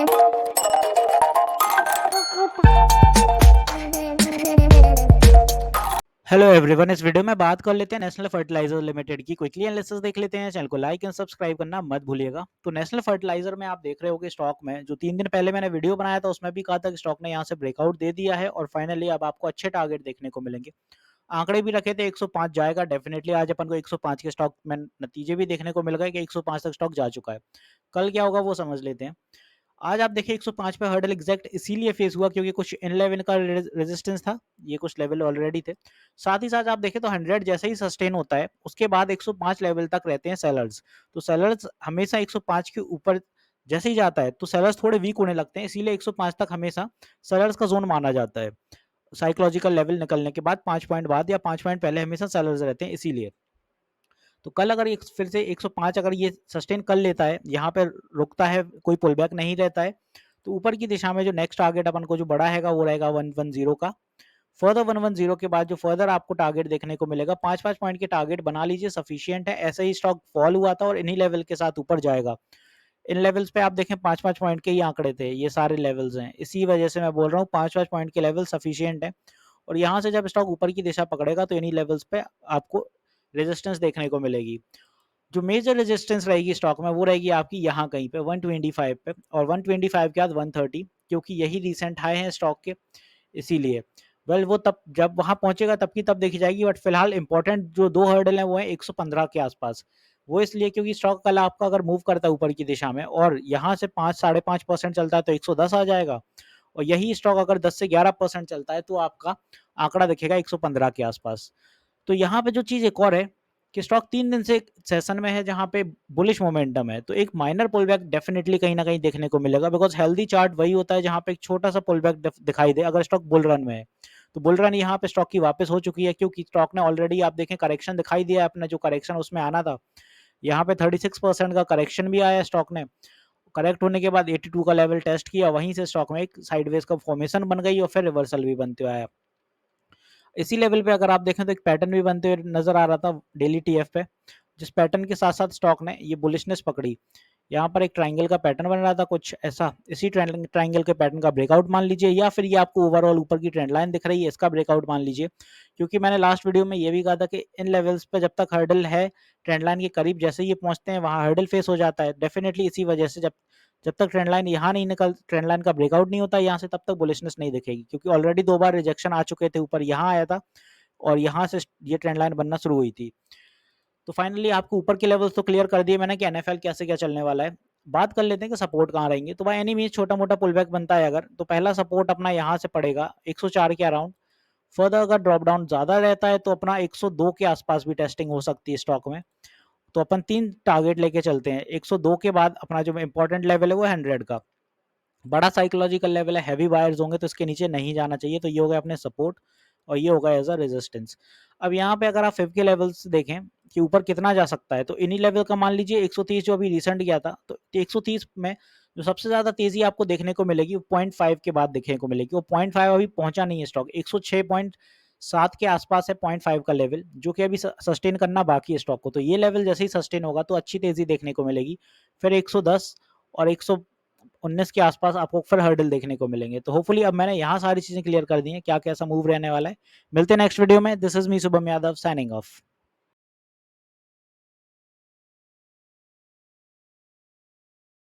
Hello everyone, इस video में बात कर लेते हैं नेशनल फर्टिलाइजर लिमिटेड की। क्विकली एनालिसिस देख लेते हैं। चैनल को लाइक एंड सब्सक्राइब करना मत भूलिएगा। तो नेशनल फर्टिलाइजर में आप देख रहे होगे स्टॉक में जो 3 दिन पहले मैंने वीडियो बनाया था उसमें भी कहा था कि स्टॉक ने यहाँ से ब्रेकआउट दे दिया है और फाइनली अब आपको अच्छे टारगेट देखने को मिलेंगे। आंकड़े भी रखे थे 105 जाएगा डेफिनेटली। आज अपन को 105 के स्टॉक में नतीजे भी देखने को मिल गए कि 105 तक स्टॉक जा चुका है। कल क्या होगा वो समझ लेते हैं। आज आप देखिए 105 पे हर्डल एग्जैक्ट इसीलिए फेस हुआ क्योंकि कुछ इन लेवल का रेजिस्टेंस था। ये कुछ लेवल ऑलरेडी थे। साथ ही साथ आप देखें तो 100 जैसे ही सस्टेन होता है उसके बाद 105 लेवल तक रहते हैं सेलर्स। तो सेलर्स हमेशा 105 के ऊपर जैसे ही जाता है तो सेलर्स थोड़े वीक होने लगते हैं, इसीलिए 105 तक हमेशा सेलर्स का जोन माना जाता है। साइकोलॉजिकल लेवल निकलने के बाद 5 पॉइंट बाद या 5 पॉइंट पहले हमेशा सेलर्स रहते हैं इसीलिए। तो कल अगर ये फिर से 105 अगर ये सस्टेन कर लेता है, यहाँ पे रुकता है, कोई पुल बैक नहीं रहता है, तो ऊपर की दिशा में जो नेक्स्ट टारगेट अपन को जो बड़ा हैगा वो रहेगा 110 का। फर्दर 110 के बाद जो फर्दर आपको टारगेट देखने को मिलेगा 5-5 पॉइंट के टारगेट बना लीजिए, सफिशियंट है। ऐसे ही स्टॉक फॉल हुआ था और इन्हीं लेवल के साथ ऊपर जाएगा। इन लेवल्स पे आप देखें 5-5 पॉइंट के ही आंकड़े थे, ये सारे लेवल्स हैं। इसी वजह से मैं बोल रहा हूँ 5-5 पॉइंट के लेवल सफिशियंट है और यहाँ से जब स्टॉक ऊपर की दिशा पकड़ेगा तो इन्हीं लेवल्स पे आपको रेजिस्टेंस देखने को मिलेगी। जो मेजर रेजिस्टेंस रहेगी स्टॉक में वो रहेगी आपकी यहाँ कहीं पे 125 पे, और 125 के बाद 130, क्योंकि यही रिसेंट हाई है स्टॉक के, इसीलिए। वेल वो तब जब वहां पहुंचेगा तब की तब देखी जाएगी, बट फिलहाल इंपॉर्टेंट जो दो हर्डल है वो है 115 के आसपास। वो इसलिए क्योंकि स्टॉक कल आपका अगर मूव करता है ऊपर की दिशा में और यहाँ से 5-5.5% चलता है तो 110 आ जाएगा, और यही स्टॉक अगर 10 से 11% चलता है तो आपका आंकड़ा दिखेगा 115 के आसपास। तो यहाँ पे जो चीज एक और है कि स्टॉक 3 दिन से सेशन में है जहाँ पे बुलिश मोमेंटम है, तो एक माइनर पुल बैक डेफिनेटली कहीं ना कहीं देखने को मिलेगा, बिकॉज हेल्दी चार्ट वही होता है जहाँ पे एक छोटा सा पुल बैक दिखाई दे अगर स्टॉक बुल रन में है। तो बुल रन यहाँ पे स्टॉक की वापस हो चुकी है, क्योंकि स्टॉक ने ऑलरेडी आप देखें करेक्शन दिखाई दिया है अपना, जो करेक्शन उसमें आना था। यहाँ पे 36% का करेक्शन भी आया स्टॉक ने। करेक्ट होने के बाद 82 का लेवल टेस्ट किया, वहीं से स्टॉक में एक साइडवेज का फॉर्मेशन बन गई और फिर रिवर्सल भी बनते हुए आया। इसी लेवल पे अगर आप देखें तो एक पैटर्न भी बनते हुए नजर आ रहा था डेली टीएफ पे, जिस पैटर्न के साथ साथ स्टॉक ने ये बुलिशनेस पकड़ी। यहाँ पर एक ट्रायंगल का पैटर्न बन रहा था कुछ ऐसा, इसी ट्रायंगल के पैटर्न का ब्रेकआउट मान लीजिए, या फिर ये आपको ओवरऑल ऊपर की ट्रेंड लाइन दिख रही है इसका ब्रेकआउट मान लीजिए। क्योंकि मैंने लास्ट वीडियो में ये भी कहा था कि इन लेवल्स पे जब तक हर्डल है ट्रेंड लाइन के करीब, जैसे ये पहुंचते हैं वहां हर्डल फेस हो जाता है डेफिनेटली। इसी वजह से जब जब तक ट्रेंड लाइन यहाँ नहीं निकल, ट्रेंड लाइन का ब्रेकआउट नहीं होता यहाँ से, तब तक बुलिशनेस नहीं दिखेगी, क्योंकि ऑलरेडी 2 बार रिजेक्शन आ चुके थे, ऊपर यहाँ आया था और यहाँ से ये ट्रेंड लाइन बनना शुरू हुई थी। तो फाइनली आपको ऊपर के लेवल्स तो क्लियर कर दिए मैंने कि एनएफएल कैसे क्या चलने वाला है। बात कर लेते हैं कि सपोर्ट कहाँ रहेंगे। तो भाई एनी मीन छोटा मोटा पुल बैक बनता है अगर, तो पहला सपोर्ट अपना यहाँ से पड़ेगा 104 के अराउंड। फर्दर अगर ड्रॉप डाउन ज्यादा रहता है तो अपना 102 के आसपास भी टेस्टिंग हो सकती है स्टॉक में। तो अपन 3 टारगेट लेके चलते हैं। 102 के बाद अपना जो इंपॉर्टेंट लेवल है वो 100 का बड़ा साइकोलॉजिकल लेवल है, हैवी बायर्स होंगे तो इसके नीचे नहीं जाना चाहिए। तो ये हो गया अपने सपोर्ट और ये होगा एज अ रेजिस्टेंस। अब यहाँ पे अगर आप 5 के लेवल्स देखें कि ऊपर कितना जा सकता है, तो इन्हीं लेवल का मान लीजिए 130 जो अभी रिसेंट गया था, तो 130 में जो सबसे ज्यादा तेजी आपको देखने को मिलेगी वो 0.5 के बाद देखने को मिलेगी। वो 0.5 अभी पहुंचा नहीं है स्टॉक, 106.7 के आसपास है 0.5 का लेवल, जो कि अभी सस्टेन करना बाकी है स्टॉक को। तो ये लेवल जैसे ही सस्टेन होगा तो अच्छी तेजी देखने को मिलेगी। फिर 110 और 119 के आसपास आपको फिर हर्डल देखने को मिलेंगे। तो होपफुली अब मैंने यहाँ सारी चीजें क्लियर कर दी हैं क्या कैसा मूव रहने वाला है। मिलते हैं नेक्स्ट वीडियो में। This is me Shubham Yadav signing off.